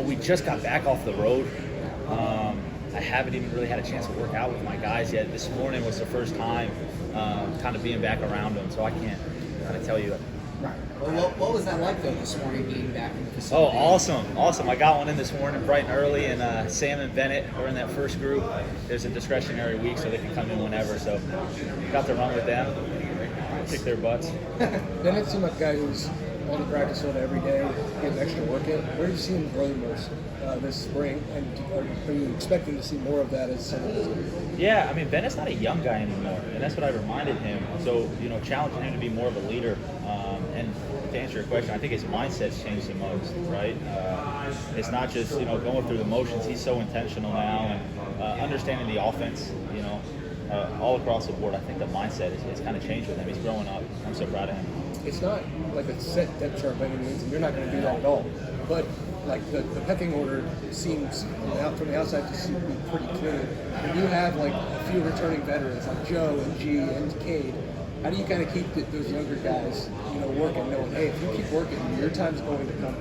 We just got back off the road. I haven't even really had a chance to work out with my guys yet. This morning was the first time kind of being back around them, so I can't kind of tell you. Right. Well, what was that like, though, this morning being back in the Oh, facility? awesome. I got one in this morning bright and early, and Sam and Bennett were in that first group. There's a discretionary week, so they can come in whenever, so got to run with them, kick their butts. Bennett seemed like a guy who's on the practice field every day, getting extra work in. Where do you see him grow the most this spring? And are you expecting to see more of that as summer goes? Yeah, I mean, Bennett's not a young guy anymore, and that's what I reminded him. So, challenging him to be more of a leader. And to answer your question, I think his mindset's changed the most, right? It's not just, going through the motions. He's so intentional now and understanding the offense, all across the board. I think the mindset has kind of changed with him. He's growing up. I'm so proud of him. It's not like a set depth chart by any means, and you're not going to do that at all. But like the pecking order seems from the outside to be pretty clear. When you have like a few returning veterans like Joe and G and Cade, how do you kind of keep those younger guys, working, knowing, hey, if you keep working, your time's going to come?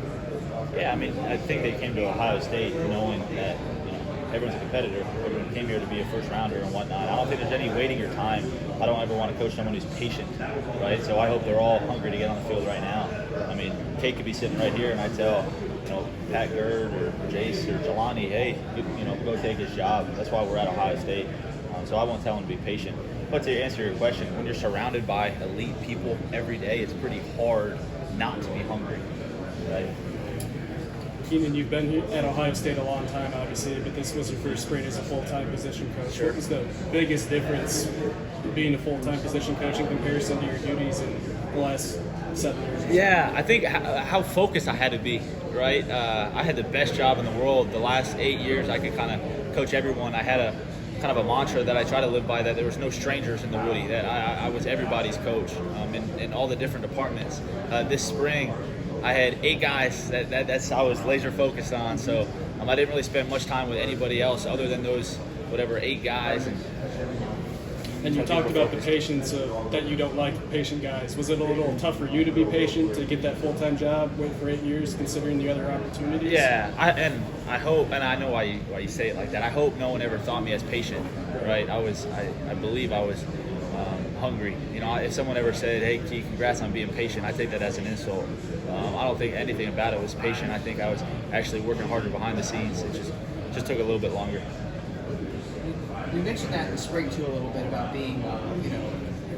Yeah, I mean, I think they came to Ohio State knowing that everyone's a competitor. Everyone came here to be a first rounder and whatnot. I don't think there's any waiting your time. I don't ever want to coach someone who's patient, right? So I hope they're all hungry to get on the field right now. I mean, Kate could be sitting right here, and I tell Pat Gerd or Jace or Jelani, hey, go take his job. That's why we're at Ohio State. So I won't tell him to be patient. But to answer your question, when you're surrounded by elite people every day, it's pretty hard not to be hungry, right? Keenan, you've been here at Ohio State a long time, obviously, but this was your first spring as a full-time position coach. Sure. What was the biggest difference being a full-time position coach in comparison to your duties in the last 7 years? Yeah, I think how focused I had to be, right? I had the best job in the world. The last 8 years, I could kind of coach everyone. I had a kind of a mantra that I try to live by, that there was no strangers in the Woody, that I was everybody's coach in all the different departments. This spring, I had 8 guys that's I was laser focused on, so I didn't really spend much time with anybody else other than those 8 guys. And you talked about the patience that you don't like patient guys. Was it a little tough for you to be patient to get that full-time job, wait for 8 years, considering the other opportunities? Yeah, I hope, and I know why you say it like that. I hope no one ever thought me as patient, right? I believe I was hungry. If someone ever said, "Hey, Key, congrats on being patient," I take that as an insult. I don't think anything about it was patient. I think I was actually working harder behind the scenes. It just took a little bit longer. You mentioned that in the spring, too, a little bit about being,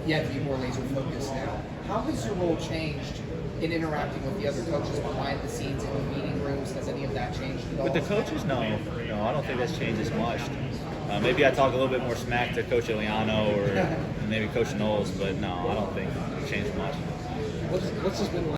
you have to be more laser focused now. How has your role changed in interacting with the other coaches behind the scenes in the meeting rooms? Has any of that changed at all? With the coaches, no, I don't think that's changed as much. Maybe I talk a little bit more smack to Coach Eliano or maybe Coach Knowles, but no, I don't think it changed much. What's this been like?